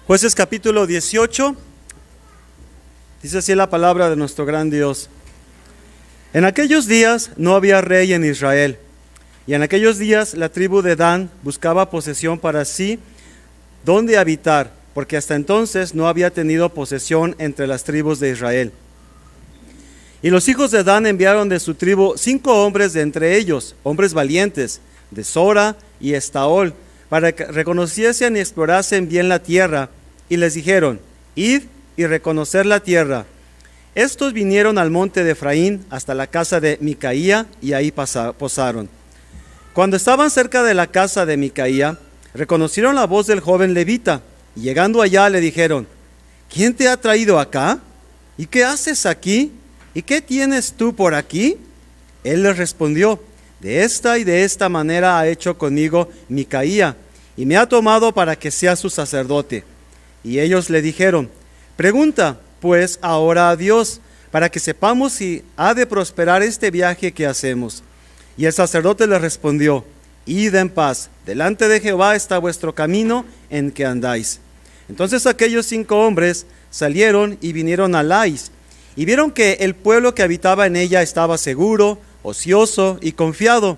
Jueces capítulo 18, dice así la palabra de nuestro gran Dios. En aquellos días no había rey en Israel, y en aquellos días la tribu de Dan buscaba posesión para sí donde habitar, porque hasta entonces no había tenido posesión entre las tribus de Israel. Y los hijos de Dan enviaron de su tribu 5 hombres de entre ellos, hombres valientes, de Sora y Estaol, para que reconociesen y explorasen bien la tierra, y les dijeron: id y reconocer la tierra. Estos vinieron al monte de Efraín hasta la casa de Micaía, y ahí posaron. Cuando estaban cerca de la casa de Micaía, reconocieron la voz del joven levita, y llegando allá le dijeron: ¿quién te ha traído acá? ¿Y qué haces aquí? ¿Y qué tienes tú por aquí? Él les respondió: de esta y de esta manera ha hecho conmigo Micaía, y me ha tomado para que sea su sacerdote. Y ellos le dijeron: pregunta pues ahora a Dios, para que sepamos si ha de prosperar este viaje que hacemos. Y el sacerdote le respondió: id en paz, delante de Jehová está vuestro camino en que andáis. Entonces aquellos 5 hombres salieron y vinieron a Lais, y vieron que el pueblo que habitaba en ella estaba seguro, ocioso y confiado,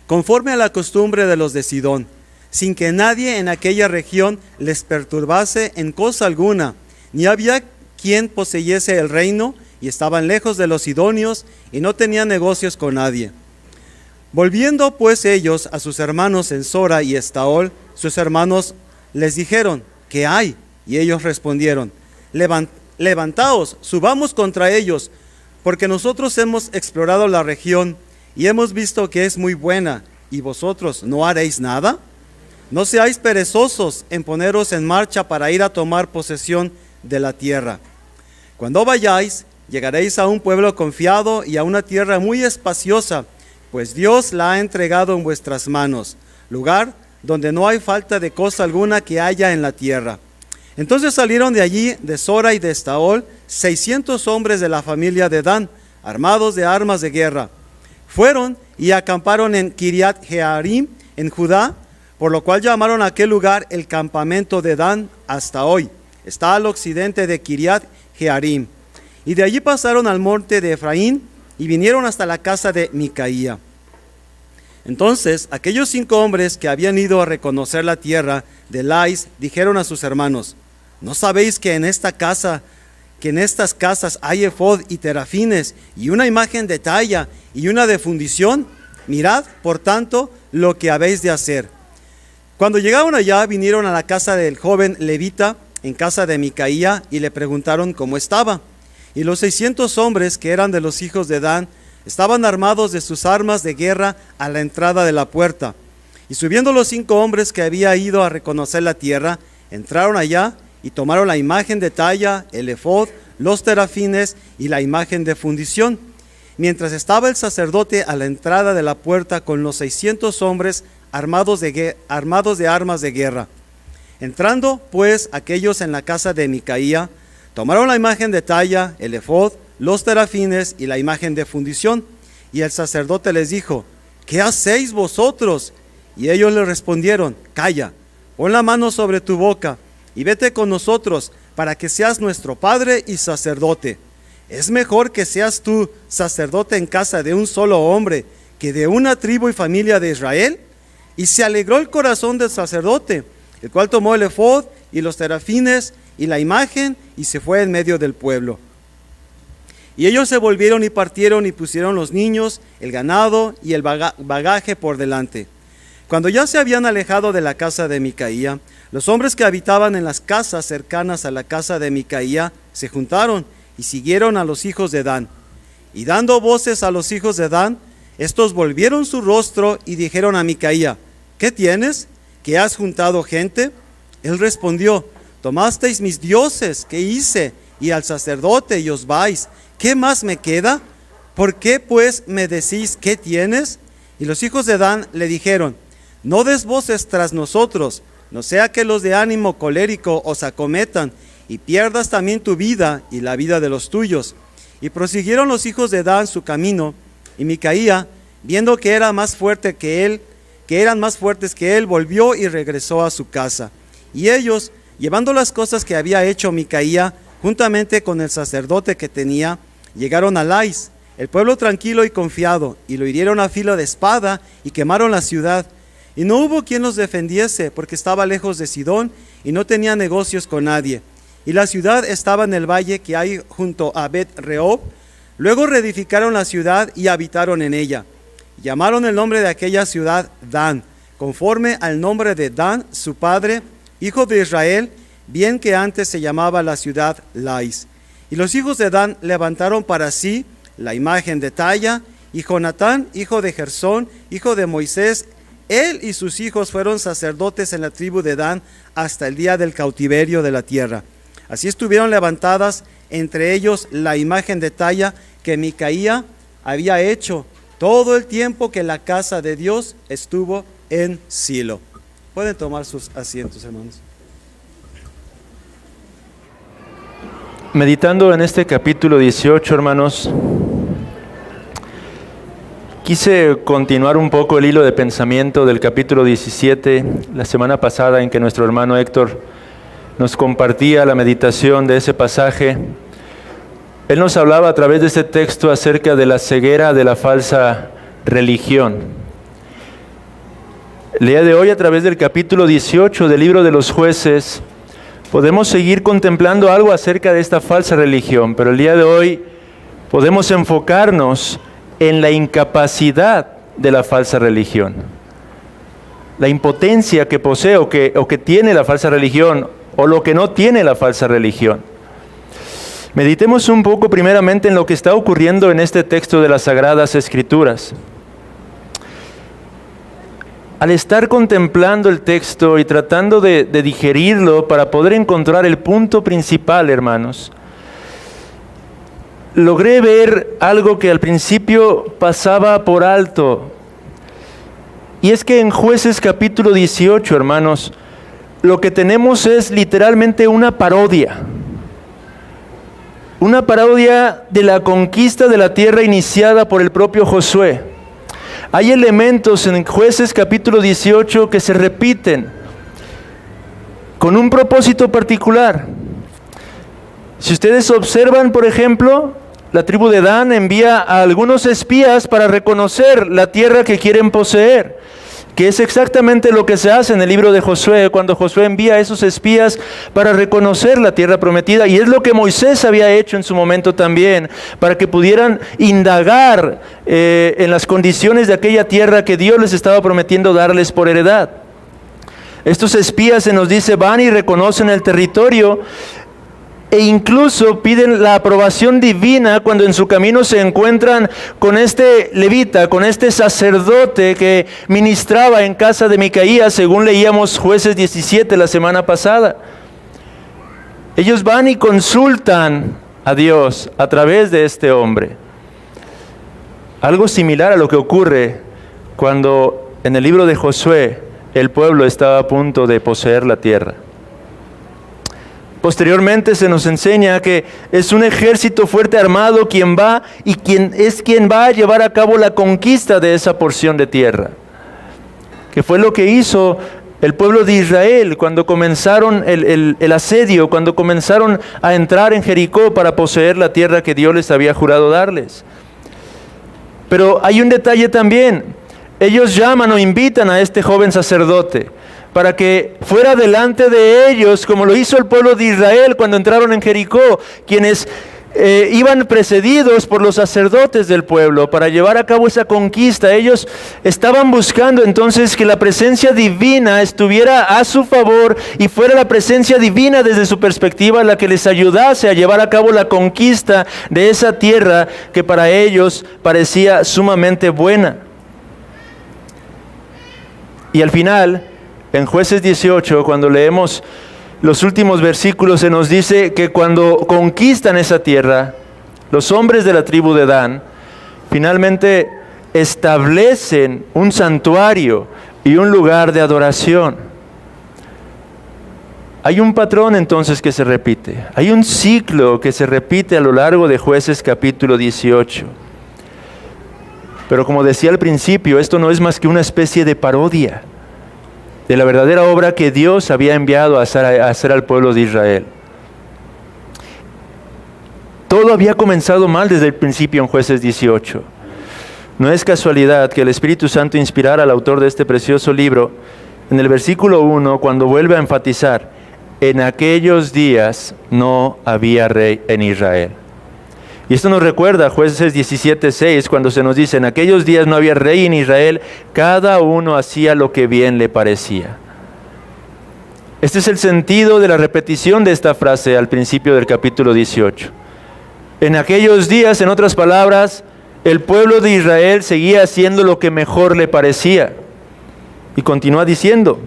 conforme a la costumbre de los de Sidón, sin que nadie en aquella región les perturbase en cosa alguna, ni había quien poseyese el reino, y estaban lejos de los sidonios, y no tenían negocios con nadie. Volviendo pues ellos a sus hermanos en Sora y Estaol, sus hermanos les dijeron: ¿qué hay? Y ellos respondieron: levantaos, subamos contra ellos, porque nosotros hemos explorado la región, y hemos visto que es muy buena, y vosotros ¿no haréis nada? No seáis perezosos en poneros en marcha para ir a tomar posesión de la tierra. Cuando vayáis, llegaréis a un pueblo confiado y a una tierra muy espaciosa, pues Dios la ha entregado en vuestras manos, lugar donde no hay falta de cosa alguna que haya en la tierra. Entonces salieron de allí, de Sora y de Estaol, 600 hombres de la familia de Dan, armados de armas de guerra. Fueron y acamparon en Kiriat Jearim, en Judá, por lo cual llamaron a aquel lugar el campamento de Dan hasta hoy. Está al occidente de Kiriat Jearim. Y de allí pasaron al monte de Efraín y vinieron hasta la casa de Micaía. Entonces aquellos 5 hombres que habían ido a reconocer la tierra de Lais dijeron a sus hermanos: ¿no sabéis que en estas casas hay efod y terafines, y una imagen de talla y una de fundición? Mirad, por tanto, lo que habéis de hacer. Cuando llegaron allá, vinieron a la casa del joven levita, en casa de Micaía, y le preguntaron cómo estaba. Y los 600 hombres que eran de los hijos de Dan estaban armados de sus armas de guerra a la entrada de la puerta. Y subiendo los 5 hombres que había ido a reconocer la tierra, entraron allá y tomaron la imagen de talla, el efod, los terafines y la imagen de fundición. Mientras estaba el sacerdote a la entrada de la puerta con los 600 hombres armados de armas de guerra. Entrando pues aquellos en la casa de Micaía, tomaron la imagen de talla, el efod, los terafines y la imagen de fundición. Y el sacerdote les dijo: ¿qué hacéis vosotros? Y ellos le respondieron: calla, pon la mano sobre tu boca y vete con nosotros, para que seas nuestro padre y sacerdote. Es mejor que seas tú sacerdote en casa de un solo hombre, que de una tribu y familia de Israel. Y se alegró el corazón del sacerdote, el cual tomó el efod y los terafines y la imagen, y se fue en medio del pueblo. Y ellos se volvieron y partieron y pusieron los niños, el ganado y el bagaje por delante. Cuando ya se habían alejado de la casa de Micaía, los hombres que habitaban en las casas cercanas a la casa de Micaía se juntaron y siguieron a los hijos de Dan. Y dando voces a los hijos de Dan, estos volvieron su rostro y dijeron a Micaía: ¿qué tienes? ¿Que has juntado gente? Él respondió: tomasteis mis dioses que hice, y al sacerdote, y os vais. ¿Qué más me queda? ¿Por qué pues me decís qué tienes? Y los hijos de Dan le dijeron: no des voces tras nosotros, no sea que los de ánimo colérico os acometan, y pierdas también tu vida y la vida de los tuyos. Y prosiguieron los hijos de Dan su camino, y Micaía, viendo que eran más fuertes que él, volvió y regresó a su casa. Y ellos, Llevando las cosas que había hecho Micaía, juntamente con el sacerdote que tenía, llegaron a Lais, el pueblo tranquilo y confiado, y lo hirieron a filo de espada y quemaron la ciudad. Y no hubo quien los defendiese, porque estaba lejos de Sidón y no tenía negocios con nadie. Y la ciudad estaba en el valle que hay junto a Bet-Rehob. Luego reedificaron la ciudad y habitaron en ella. Llamaron el nombre de aquella ciudad Dan, conforme al nombre de Dan, su padre, hijo de Israel, bien que antes se llamaba la ciudad Lais. Y los hijos de Dan levantaron para sí la imagen de talla, y Jonatán, hijo de Gersón, hijo de Moisés, él y sus hijos fueron sacerdotes en la tribu de Dan hasta el día del cautiverio de la tierra. Así estuvieron levantadas entre ellos la imagen de talla que Micaía había hecho todo el tiempo que la casa de Dios estuvo en Silo. Pueden tomar sus asientos, hermanos. Meditando en este capítulo 18, hermanos, quise continuar un poco el hilo de pensamiento del capítulo 17, la semana pasada en que nuestro hermano Héctor nos compartía la meditación de ese pasaje. Él nos hablaba a través de este texto acerca de la ceguera de la falsa religión. El día de hoy, a través del capítulo 18 del libro de los Jueces, podemos seguir contemplando algo acerca de esta falsa religión, pero el día de hoy podemos enfocarnos en la incapacidad de la falsa religión, la impotencia que posee o que tiene la falsa religión, o lo que no tiene la falsa religión. Meditemos un poco primeramente en lo que está ocurriendo en este texto de las Sagradas Escrituras. Al estar contemplando el texto y tratando de digerirlo para poder encontrar el punto principal, hermanos, logré ver algo que al principio pasaba por alto. Y es que en Jueces capítulo 18, hermanos, lo que tenemos es literalmente una parodia. Una parodia de la conquista de la tierra iniciada por el propio Josué. Hay elementos en Jueces capítulo 18 que se repiten con un propósito particular. Si ustedes observan, por ejemplo, la tribu de Dan envía a algunos espías para reconocer la tierra que quieren poseer, que es exactamente lo que se hace en el libro de Josué, cuando Josué envía a esos espías para reconocer la tierra prometida, y es lo que Moisés había hecho en su momento también, para que pudieran indagar en las condiciones de aquella tierra que Dios les estaba prometiendo darles por heredad. Estos espías, se nos dice, van y reconocen el territorio, e incluso piden la aprobación divina cuando en su camino se encuentran con este levita, con este sacerdote que ministraba en casa de Micaía, según leíamos Jueces 17 la semana pasada. Ellos van y consultan a Dios a través de este hombre. Algo similar a lo que ocurre cuando en el libro de Josué el pueblo estaba a punto de poseer la tierra. Posteriormente se nos enseña que es un ejército fuerte armado quien va a llevar a cabo la conquista de esa porción de tierra. Que fue lo que hizo el pueblo de Israel cuando comenzaron el asedio, cuando comenzaron a entrar en Jericó para poseer la tierra que Dios les había jurado darles. Pero hay un detalle también. Ellos llaman o invitan a este joven sacerdote para que fuera delante de ellos, como lo hizo el pueblo de Israel cuando entraron en Jericó, quienes iban precedidos por los sacerdotes del pueblo para llevar a cabo esa conquista. Ellos estaban buscando entonces que la presencia divina estuviera a su favor y fuera la presencia divina desde su perspectiva la que les ayudase a llevar a cabo la conquista de esa tierra que para ellos parecía sumamente buena. Y al final, en Jueces 18, cuando leemos los últimos versículos, se nos dice que cuando conquistan esa tierra, los hombres de la tribu de Dan finalmente establecen un santuario y un lugar de adoración. Hay un patrón entonces que se repite, hay un ciclo que se repite a lo largo de Jueces capítulo 18. Pero como decía al principio, esto no es más que una especie de parodia. de la verdadera obra que Dios había enviado a hacer al pueblo de Israel. Todo había comenzado mal desde el principio en Jueces 18. No es casualidad que el Espíritu Santo inspirara al autor de este precioso libro en el versículo 1 cuando vuelve a enfatizar: en aquellos días no había rey en Israel. Y esto nos recuerda a Jueces 17:6, cuando se nos dice: en aquellos días no había rey en Israel, cada uno hacía lo que bien le parecía. Este es el sentido de la repetición de esta frase al principio del capítulo 18. En aquellos días, en otras palabras, el pueblo de Israel seguía haciendo lo que mejor le parecía. Y continúa diciendo: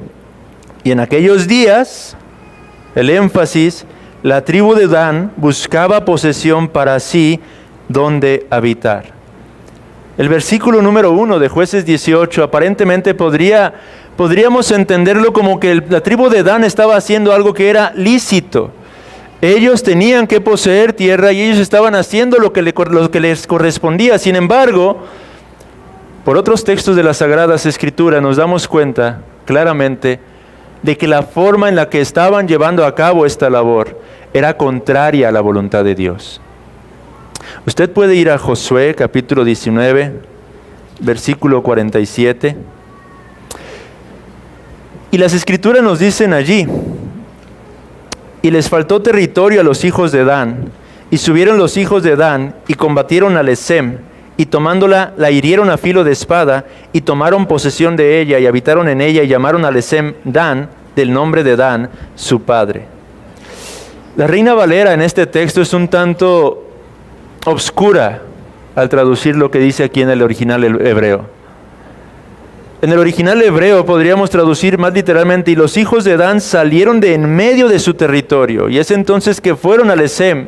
y en aquellos días, el énfasis, la tribu de Dan buscaba posesión para sí donde habitar. El versículo número 1 de Jueces 18 aparentemente podríamos entenderlo como que la tribu de Dan estaba haciendo algo que era lícito. Ellos tenían que poseer tierra y ellos estaban haciendo lo que les correspondía. Sin embargo, por otros textos de las Sagradas Escrituras nos damos cuenta claramente de que la forma en la que estaban llevando a cabo esta labor era contraria a la voluntad de Dios. Usted puede ir a Josué capítulo 19, versículo 47. Y las Escrituras nos dicen allí: y les faltó territorio a los hijos de Dan, y subieron los hijos de Dan, y combatieron a Lesem, y tomándola, la hirieron a filo de espada, y tomaron posesión de ella, y habitaron en ella, y llamaron a Lesem Dan, del nombre de Dan, su padre. La Reina Valera en este texto es un tanto obscura al traducir lo que dice aquí en el original hebreo. En el original hebreo podríamos traducir más literalmente: y los hijos de Dan salieron de en medio de su territorio. Y es entonces que fueron a Lesem,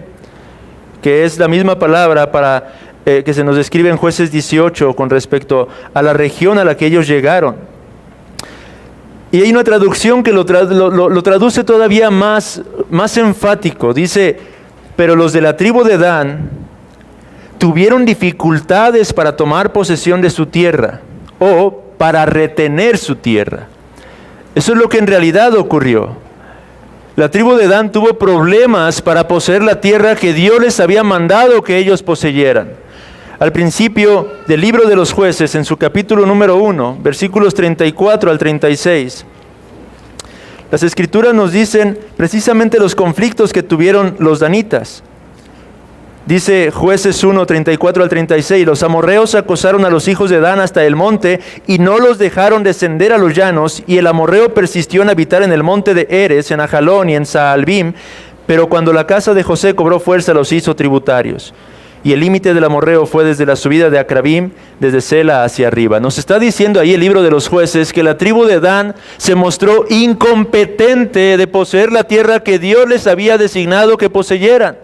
que es la misma palabra que se nos describe en Jueces 18 con respecto a la región a la que ellos llegaron. Y hay una traducción que lo traduce todavía más enfático. Dice: pero los de la tribu de Dan tuvieron dificultades para tomar posesión de su tierra, o para retener su tierra. Eso es lo que en realidad ocurrió. La tribu de Dan tuvo problemas para poseer la tierra que Dios les había mandado que ellos poseyeran. Al principio del libro de los Jueces, en su capítulo número 1, versículos 34 al 36, las Escrituras nos dicen precisamente los conflictos que tuvieron los danitas. Dice Jueces 1, 34 al 36, los amorreos acosaron a los hijos de Dan hasta el monte y no los dejaron descender a los llanos, y el amorreo persistió en habitar en el monte de Eres, en Ajalón y en Saalbim, pero cuando la casa de José cobró fuerza los hizo tributarios. Y el límite del amorreo fue desde la subida de Acrabim, desde Sela hacia arriba. Nos está diciendo ahí el libro de los Jueces que la tribu de Dan se mostró incompetente de poseer la tierra que Dios les había designado que poseyeran.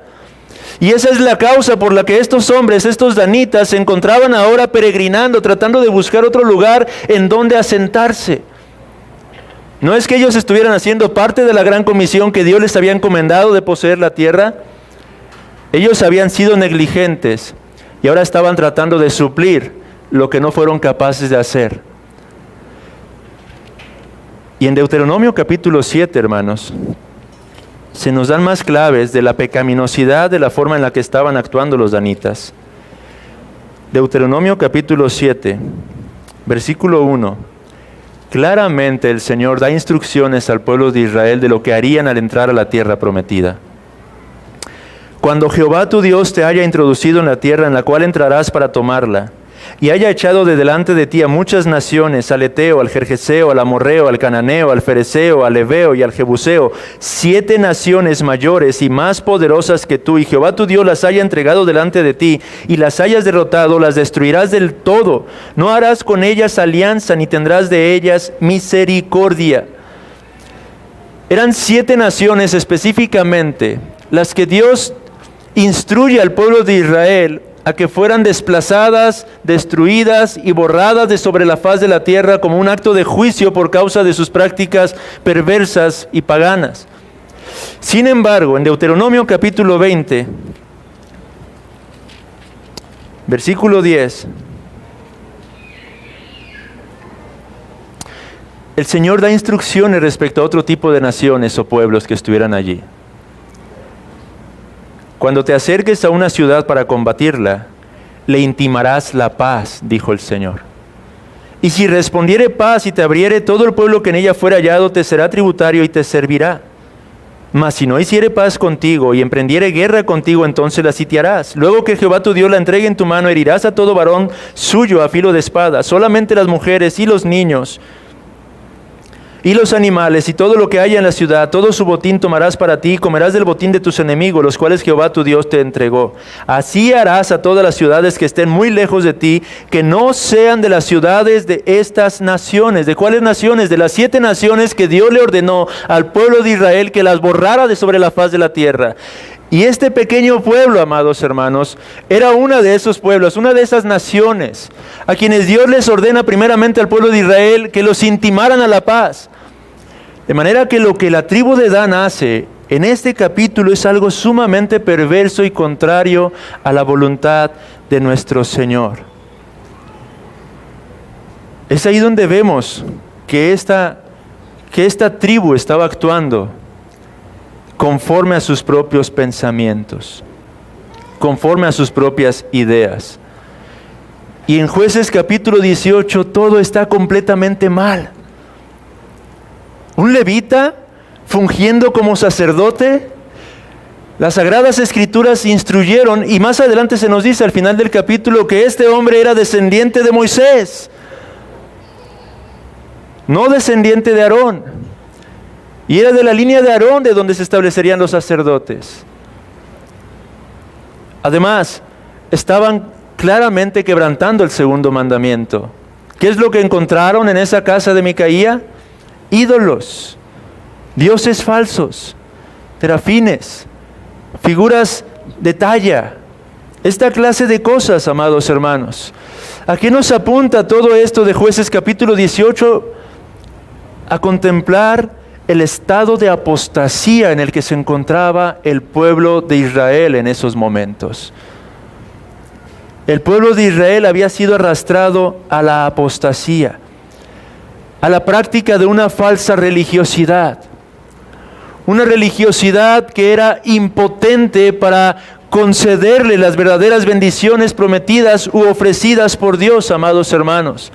Y esa es la causa por la que estos hombres, estos danitas, se encontraban ahora peregrinando, tratando de buscar otro lugar en donde asentarse. No es que ellos estuvieran haciendo parte de la gran comisión que Dios les había encomendado de poseer la tierra. Ellos habían sido negligentes y ahora estaban tratando de suplir lo que no fueron capaces de hacer. Y en Deuteronomio capítulo 7, hermanos, se nos dan más claves de la pecaminosidad de la forma en la que estaban actuando los danitas. Deuteronomio capítulo 7, versículo 1. Claramente el Señor da instrucciones al pueblo de Israel de lo que harían al entrar a la tierra prometida. Cuando Jehová tu Dios te haya introducido en la tierra en la cual entrarás para tomarla, y haya echado de delante de ti a muchas naciones, al Eteo, al Gergeseo, al Amorreo, al Cananeo, al Fereceo, al Heveo y al Jebuseo, 7 naciones mayores y más poderosas que tú, y Jehová tu Dios las haya entregado delante de ti, y las hayas derrotado, las destruirás del todo. No harás con ellas alianza, ni tendrás de ellas misericordia. Eran 7 naciones específicamente las que Dios instruye al pueblo de Israel a que fueran desplazadas, destruidas y borradas de sobre la faz de la tierra como un acto de juicio por causa de sus prácticas perversas y paganas. Sin embargo, en Deuteronomio capítulo 20, versículo 10, el Señor da instrucciones respecto a otro tipo de naciones o pueblos que estuvieran allí. Cuando te acerques a una ciudad para combatirla, le intimarás la paz, dijo el Señor. Y si respondiere paz y te abriere, todo el pueblo que en ella fuera hallado te será tributario y te servirá. Mas si no hiciere paz contigo y emprendiere guerra contigo, entonces la sitiarás. Luego que Jehová tu Dios la entregue en tu mano, herirás a todo varón suyo a filo de espada. Solamente las mujeres y los niños y los animales y todo lo que haya en la ciudad, todo su botín tomarás para ti, y comerás del botín de tus enemigos, los cuales Jehová tu Dios te entregó. Así harás a todas las ciudades que estén muy lejos de ti, que no sean de las ciudades de estas naciones. ¿De cuáles naciones? De las 7 naciones que Dios le ordenó al pueblo de Israel que las borrara de sobre la faz de la tierra. Y este pequeño pueblo, amados hermanos, era una de esos pueblos, una de esas naciones, a quienes Dios les ordena primeramente al pueblo de Israel que los intimaran a la paz. De manera que lo que la tribu de Dan hace en este capítulo es algo sumamente perverso y contrario a la voluntad de nuestro Señor. Es ahí donde vemos que esta tribu estaba actuando conforme a sus propios pensamientos, conforme a sus propias ideas. Y en Jueces capítulo 18 todo está completamente mal. Un levita fungiendo como sacerdote. Las Sagradas Escrituras instruyeron, y más adelante se nos dice al final del capítulo, que este hombre era descendiente de Moisés, no descendiente de Aarón. Y era de la línea de Aarón de donde se establecerían los sacerdotes. Además, estaban claramente quebrantando el segundo mandamiento. ¿Qué es lo que encontraron en esa casa de Micaía? Ídolos, dioses falsos, terafines, figuras de talla, esta clase de cosas, amados hermanos. ¿A qué nos apunta todo esto de Jueces capítulo 18? A contemplar el estado de apostasía en el que se encontraba el pueblo de Israel en esos momentos. El pueblo de Israel había sido arrastrado a la apostasía, a la práctica de una falsa religiosidad. Una religiosidad que era impotente para concederle las verdaderas bendiciones prometidas u ofrecidas por Dios, amados hermanos.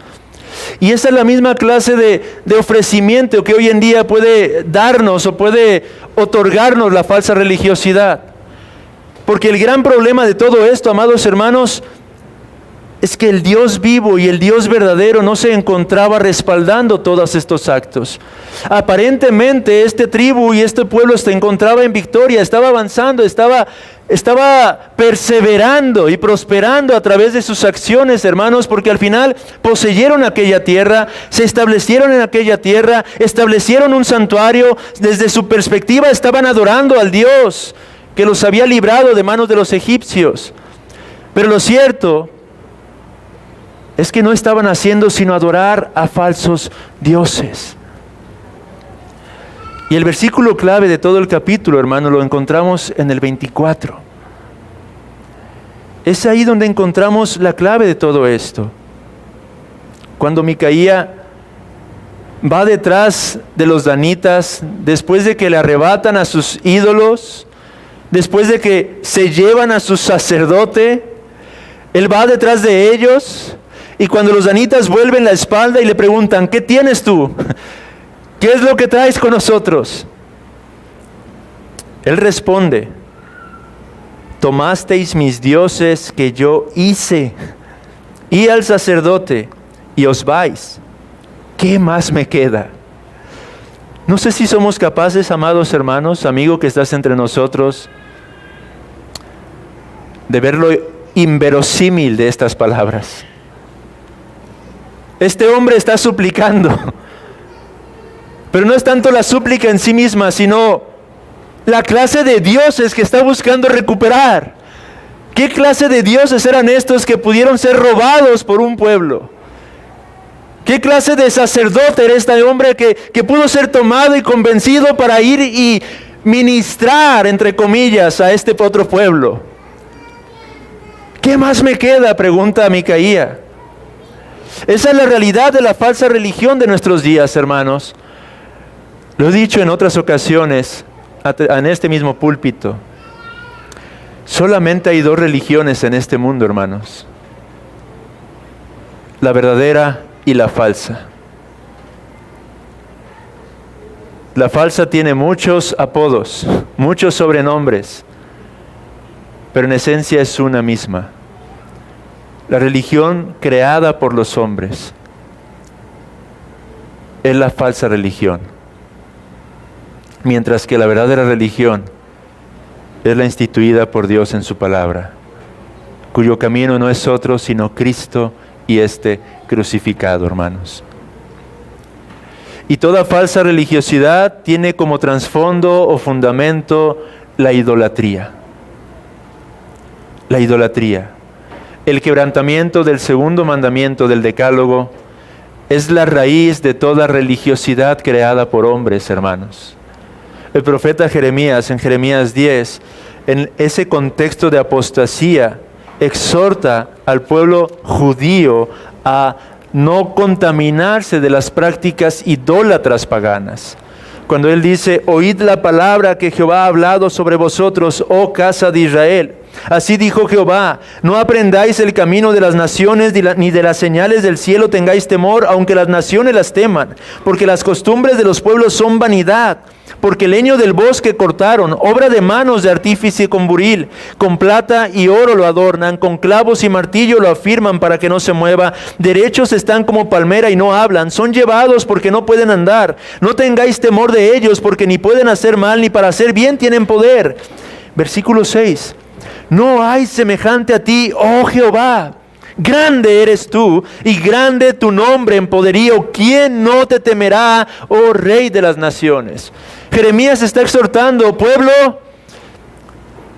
Y esa es la misma clase de ofrecimiento que hoy en día puede darnos o puede otorgarnos la falsa religiosidad. Porque el gran problema de todo esto, amados hermanos, es que el Dios vivo y el Dios verdadero no se encontraba respaldando todos estos actos. Aparentemente este tribu y este pueblo se encontraba en victoria, estaba avanzando, estaba perseverando y prosperando a través de sus acciones, hermanos, porque al final poseyeron aquella tierra, se establecieron en aquella tierra, establecieron un santuario. Desde su perspectiva estaban adorando al Dios que los había librado de manos de los egipcios. Pero lo cierto es que no estaban haciendo sino adorar a falsos dioses. Y el versículo clave de todo el capítulo, hermano, lo encontramos en el 24. Es ahí donde encontramos la clave de todo esto. Cuando Micaía va detrás de los danitas, después de que le arrebatan a sus ídolos, después de que se llevan a su sacerdote, él va detrás de ellos. Y cuando los danitas vuelven la espalda y le preguntan, ¿qué tienes tú? ¿Qué es lo que traes con nosotros? Él responde, tomasteis mis dioses que yo hice, y al sacerdote, y os vais. ¿Qué más me queda? No sé si somos capaces, amados hermanos, amigo que estás entre nosotros, de ver lo inverosímil de estas palabras. Este hombre está suplicando, pero no es tanto la súplica en sí misma, sino la clase de dioses que está buscando recuperar. ¿Qué clase de dioses eran estos que pudieron ser robados por un pueblo? ¿Qué clase de sacerdote era este hombre que pudo ser tomado y convencido para ir y ministrar, entre comillas, a este otro pueblo? ¿Qué más me queda?, pregunta Micaía. Esa es la realidad de la falsa religión de nuestros días, hermanos. Lo he dicho en otras ocasiones, en este mismo púlpito. Solamente hay dos religiones en este mundo, hermanos. La verdadera y la falsa. La falsa tiene muchos apodos, muchos sobrenombres, pero en esencia es una misma. La religión creada por los hombres es la falsa religión, mientras que la verdadera religión es la instituida por Dios en su palabra, cuyo camino no es otro sino Cristo y este crucificado, hermanos. Y toda falsa religiosidad tiene como trasfondo o fundamento la idolatría. La idolatría. El quebrantamiento del segundo mandamiento del Decálogo es la raíz de toda religiosidad creada por hombres, hermanos. El profeta Jeremías, en Jeremías 10, en ese contexto de apostasía, exhorta al pueblo judío a no contaminarse de las prácticas idólatras paganas. Cuando él dice, oíd la palabra que Jehová ha hablado sobre vosotros, oh casa de Israel. Así dijo Jehová, no aprendáis el camino de las naciones, ni de las señales del cielo tengáis temor, aunque las naciones las teman, porque las costumbres de los pueblos son vanidad. Porque el leño del bosque cortaron, obra de manos de artífice con buril, con plata y oro lo adornan, con clavos y martillo lo afirman para que no se mueva. Derechos están como palmera y no hablan, son llevados porque no pueden andar. No tengáis temor de ellos, porque ni pueden hacer mal ni para hacer bien tienen poder. Versículo 6. No hay semejante a ti, oh Jehová. Grande eres tú y grande tu nombre en poderío. ¿Quién no te temerá, oh Rey de las naciones? Jeremías está exhortando, pueblo,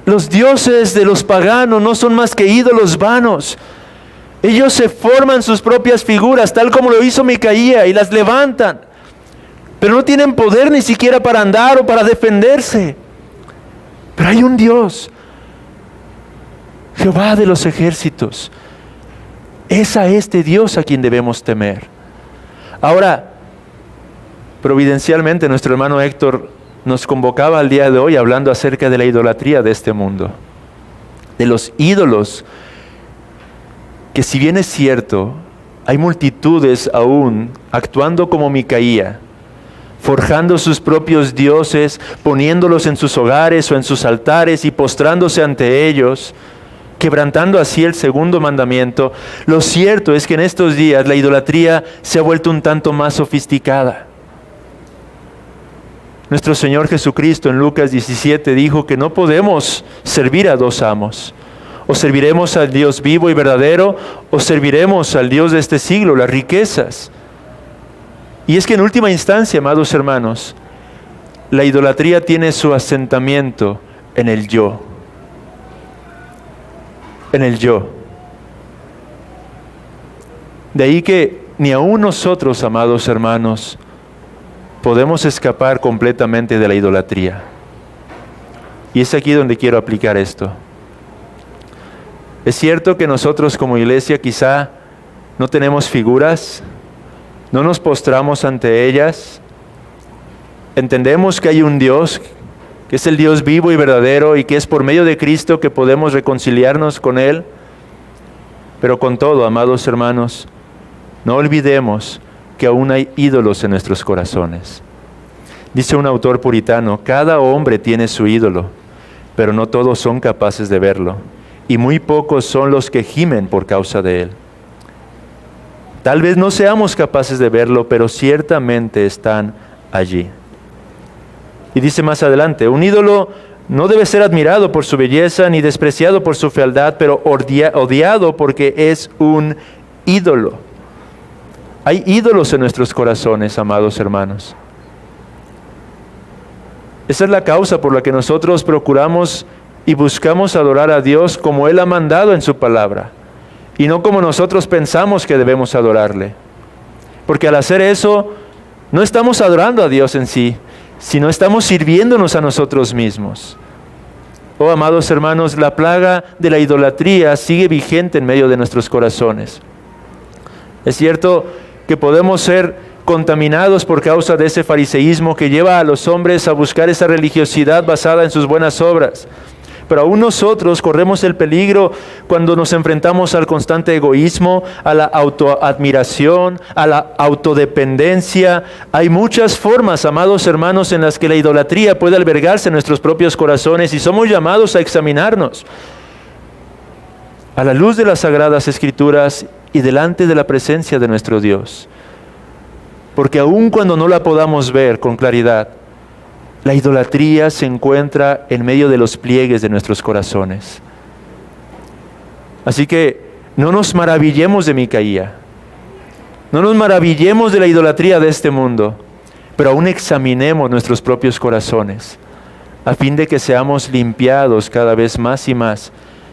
los dioses de los paganos no son más que ídolos vanos. Ellos se forman sus propias figuras, tal como lo hizo Micaía, y las levantan. Pero no tienen poder ni siquiera para andar o para defenderse. Pero hay un Dios, Jehová de los ejércitos. Es a este Dios a quien debemos temer. Ahora, providencialmente nuestro hermano Héctor nos convocaba al día de hoy hablando acerca de la idolatría de este mundo. De los ídolos, que si bien es cierto, hay multitudes aún actuando como Micaía, forjando sus propios dioses, poniéndolos en sus hogares o en sus altares y postrándose ante ellos, quebrantando así el segundo mandamiento. Lo cierto es que en estos días la idolatría se ha vuelto un tanto más sofisticada. Nuestro Señor Jesucristo en Lucas 17 dijo que no podemos servir a dos amos. O serviremos al Dios vivo y verdadero, o serviremos al Dios de este siglo, las riquezas. Y es que en última instancia, amados hermanos, la idolatría tiene su asentamiento en el yo. En el yo. De ahí que ni aun nosotros, amados hermanos, podemos escapar completamente de la idolatría. Y es aquí donde quiero aplicar esto. Es cierto que nosotros como iglesia quizá no tenemos figuras, no nos postramos ante ellas, entendemos que hay un Dios, que es el Dios vivo y verdadero y que es por medio de Cristo que podemos reconciliarnos con Él. Pero con todo, amados hermanos, no olvidemos que aún hay ídolos en nuestros corazones. Dice un autor puritano, cada hombre tiene su ídolo, pero no todos son capaces de verlo, y muy pocos son los que gimen por causa de él. Tal vez no seamos capaces de verlo, pero ciertamente están allí. Y dice más adelante, un ídolo no debe ser admirado por su belleza, ni despreciado por su fealdad, pero odiado porque es un ídolo. Hay ídolos en nuestros corazones, amados hermanos. Esa es la causa por la que nosotros procuramos y buscamos adorar a Dios como Él ha mandado en su palabra, y no como nosotros pensamos que debemos adorarle. Porque al hacer eso, no estamos adorando a Dios en sí, sino estamos sirviéndonos a nosotros mismos. Oh, amados hermanos, la plaga de la idolatría sigue vigente en medio de nuestros corazones. Es cierto que podemos ser contaminados por causa de ese fariseísmo que lleva a los hombres a buscar esa religiosidad basada en sus buenas obras. Pero aún nosotros corremos el peligro cuando nos enfrentamos al constante egoísmo, a la autoadmiración, a la autodependencia. Hay muchas formas, amados hermanos, en las que la idolatría puede albergarse en nuestros propios corazones y somos llamados a examinarnos a la luz de las Sagradas Escrituras y delante de la presencia de nuestro Dios. Porque aun cuando no la podamos ver con claridad, la idolatría se encuentra en medio de los pliegues de nuestros corazones. Así que no nos maravillemos de Micaía, no nos maravillemos de la idolatría de este mundo, pero aún examinemos nuestros propios corazones, a fin de que seamos limpiados cada vez más y más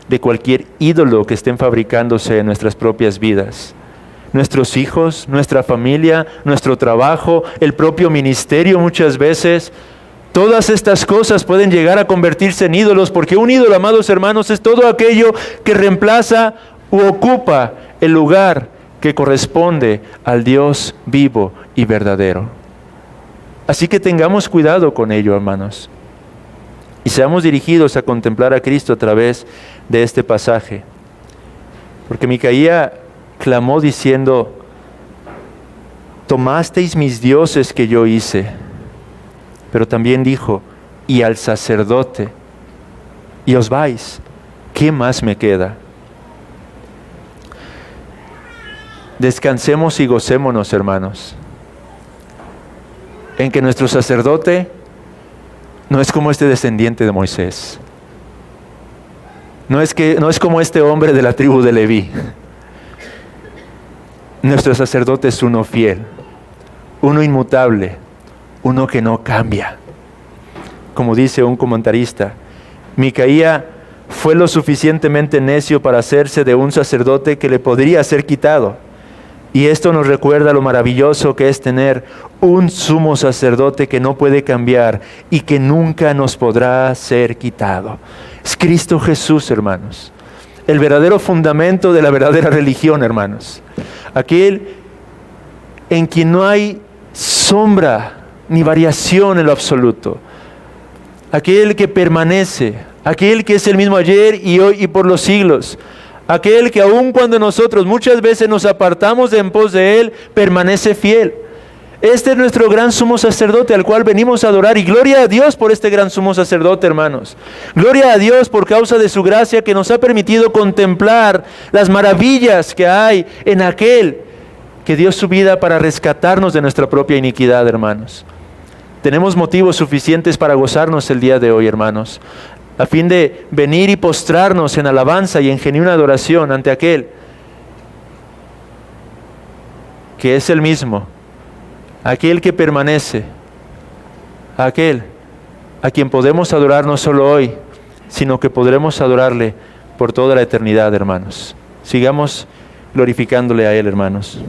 de cualquier ídolo que estén fabricándose en nuestras propias vidas. Nuestros hijos, nuestra familia, nuestro trabajo, el propio ministerio muchas veces. Todas estas cosas pueden llegar a convertirse en ídolos, porque un ídolo, amados hermanos, es todo aquello que reemplaza u ocupa el lugar que corresponde al Dios vivo y verdadero. Así que tengamos cuidado con ello, hermanos, y seamos dirigidos a contemplar a Cristo a través de este pasaje. Porque Micaía clamó diciendo: tomasteis mis dioses que yo hice. Pero también dijo: y al sacerdote, y os vais, ¿qué más me queda? Descansemos y gocémonos, hermanos, en que nuestro sacerdote no es como este descendiente de Moisés. No es como este hombre de la tribu de Leví. Nuestro sacerdote es uno fiel, uno inmutable, uno que no cambia. Como dice un comentarista, Micaía fue lo suficientemente necio para hacerse de un sacerdote que le podría ser quitado. Y esto nos recuerda lo maravilloso que es tener un sumo sacerdote que no puede cambiar y que nunca nos podrá ser quitado. Es Cristo Jesús, hermanos. El verdadero fundamento de la verdadera religión, hermanos. Aquel en quien no hay sombra ni variación en lo absoluto. Aquel que permanece, aquel que es el mismo ayer y hoy y por los siglos. Aquel que aun cuando nosotros muchas veces nos apartamos de en pos de Él, permanece fiel. Este es nuestro gran sumo sacerdote al cual venimos a adorar, y gloria a Dios por este gran sumo sacerdote, hermanos. Gloria a Dios por causa de su gracia que nos ha permitido contemplar las maravillas que hay en aquel que dio su vida para rescatarnos de nuestra propia iniquidad, hermanos. Tenemos motivos suficientes para gozarnos el día de hoy, hermanos, a fin de venir y postrarnos en alabanza y en genuina adoración ante aquel que es el mismo, aquel que permanece, aquel a quien podemos adorar no solo hoy, sino que podremos adorarle por toda la eternidad, hermanos. Sigamos glorificándole a Él, hermanos.